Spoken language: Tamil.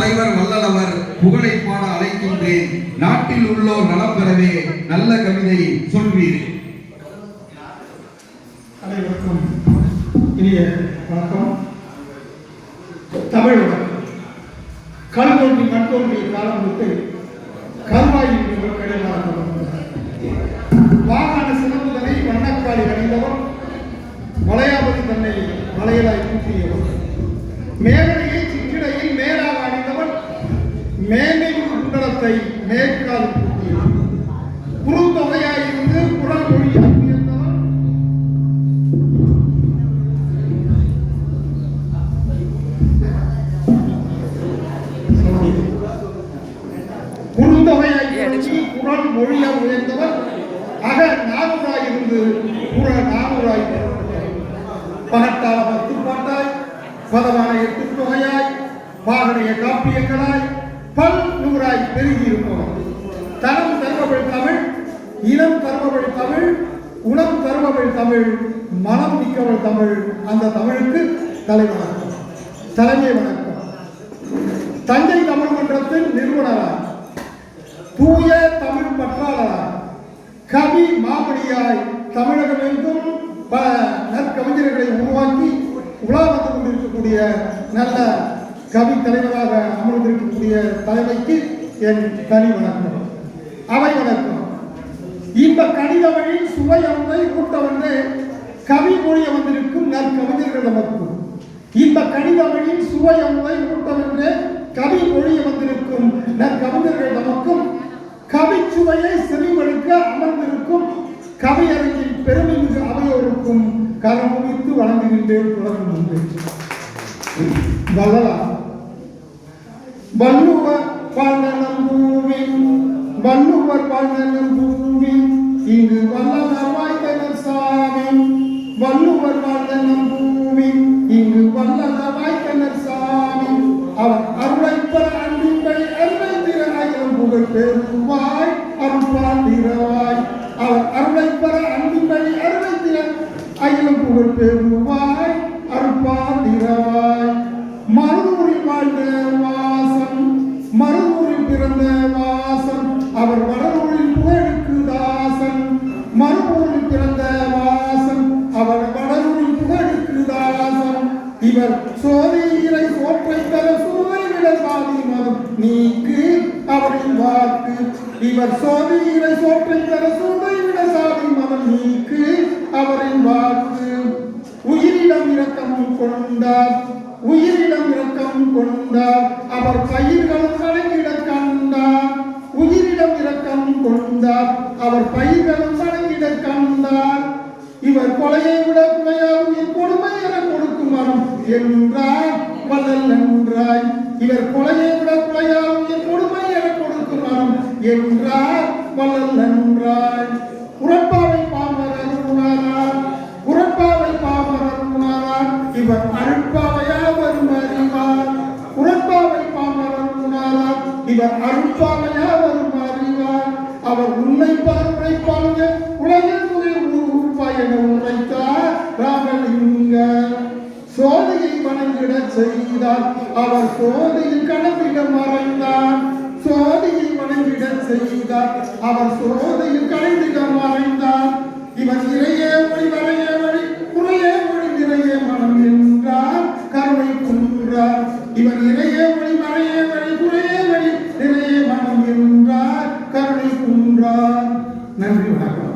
தலைவர் வல்லவர் புகழை பாட அழைக்கின்றேன். நாட்டில் உள்ளோர் நலம் பெறவே நல்ல கவிதை சொல்வீர். அனைவருக்கும் இனிய வணக்கம். தமிழ் கருத்தோன்றி மண்தோன்றிய காலம் விட்டு கருவாயில் வாகன சிலம்புதனை வண்ணக்காலி அணிந்தவர் மலையாபதி தன்னை மலையலாய் கூட்டியவர் மேலடியை சிற்றிடையில் மேலாக அணிந்தவர் மேன்மை குண்டலத்தை மேற்கால் கூட்டியவர் குறுந்தொகையாயிருந்து குரல் மொழியாக உயர்ந்தவர் குறுந்தொகையாயிருந்து குரல் மொழியாக உயர்ந்தவர் அக நானூறாயிருந்து புற நானூறாய் பகட்டாள பத்து பாட்டாய் பதவான எட்டு தொகையாய் பாகனைய காப்பியங்களாய் பல் நூறாய் பெருகியிருப்பவர் தனம் தருபவள் தமிழ், இனம் தருபவள் தமிழ், உணம் தருபவள் தமிழ், மனம் மிக்கவள் தமிழ். அந்த தமிழுக்கு தலைவணக்கம், தலைமை வணக்கம். தஞ்சை தமிழ் மன்றத்தின் நிறுவனராய், தூய தமிழ் பற்றாளராய், கவி மாமணியாய் தமிழகம் எங்கும் பல நற்கவிஞர்களை உருவாக்கி உலா வந்து கொண்டிருக்கக்கூடிய நல்ல கவி தலைவராக அமர்ந்திருக்கக்கூடிய தலைமைக்கு என் தனி வணக்கம், அவை வணக்கம். இந்த கடித வழி சுவை அமுதை ஊட்ட வந்து கவி மொழிய வந்திருக்கும் நற்கவிஞர்கள் நமக்கு இந்த கடித வழி சுவை அமுதை ஊட்ட வந்து கவி மொழிய வந்திருக்கும் நற்கவிஞர்கள் நமக்கும் கவிச்சுவையை செவிமடுக்க அமர்ந்திருக்கும் கவியரங்கின் பெருமிகு அவையோருக்கும் கரமுடித்து வழங்குகின்றேன். தொடர்ந்து வள்ளலார் வள்ளுவர் வாழ்நலம் பூமி, வள்ளுவர் வாழ்நலம் பூமி, இங்கு வல்லவர் வாய்த்தனர் சாமி. வள்ளுவர் வாழ்நலம் பூமி, இங்கு வல்லவர் வாய்த்தனர் சாமி. அவர் அருளை பெற அன்பின்பை அருளை திற ஆயிரம் புகழ் பெருவாய் அருள்பால் திறவாய். அவர் அருளை பெற அன்பின்பை அருளை திற ஆயிரம் புகழ் பெருவாய் அருள்பால் திறவாய். மருதூரில் வாழ்ந்த வாசம், மருதூரில் பிறந்த வாசம், அவர் வடலூரில் புகழுக்கு தாசன். மருதூரில் பிறந்த வாசம், அவர் வடலூரில் புகழுக்கு தாசன். இவர் சோதியிலை சோற்றை தர சூதைவிட சாதி மதம் நீக்கு அவரின் வாக்கு. இவர் சோதியிலை சோற்றை தர சூதைவிட சாதி மதம் நீக்கு அவரின் வாக்கு. உயிரிடம் இரக்கம் கொண்டார், உயிரிடம் இரக்கம் கொண்டார், அவர் பயிர்களும் வணங்கிட கண்டார். உயிரிடம் இரக்கம் கொண்டார், அவர் பயிர்களும் வணங்கிட கண்டார். இவர் கொலையை விட குலையால் உயிர் கொடுமை என கொடுக்கும் மரம் என்றார் வள்ளல் என்றாய். இவர் கொலையை விட குலையால் உயிர் கொடுமை என கொடுக்கும் மரம் என்றார் வள்ளல் என்றாய். உரப்பாவை பாமரர் உணரார், உரப்பாவை பாமரர் உணரார், இவர் அருட்பாவையா வரும் அறிவார். உரப்பாவை பாமரர் உணரார், இவர் அருட்பாவையா வரும் அறிவார். அவர் உன்னை பார்வை பாருங்க உலகில் என உரைத்தார் ராமலிங்க. சோதியை வணங்கிட செய்தார், அவர் சோதியில் கணக்கிட மறைந்தார். சோதியை வணங்கிட செய்தார், அவர் சோதியில் கணக்கிட மறைந்தார். இவர் இறையே ஒளி வரையே வழி குறையே ஒளி நிறைய மனம் என்றார் கருணை குன்றார். இவர் இறையே ஒளி வரையே வழி குறையே வழி நிறைய மனம் என்றார் கருணை குன்றார். நன்றி, வணக்கம்.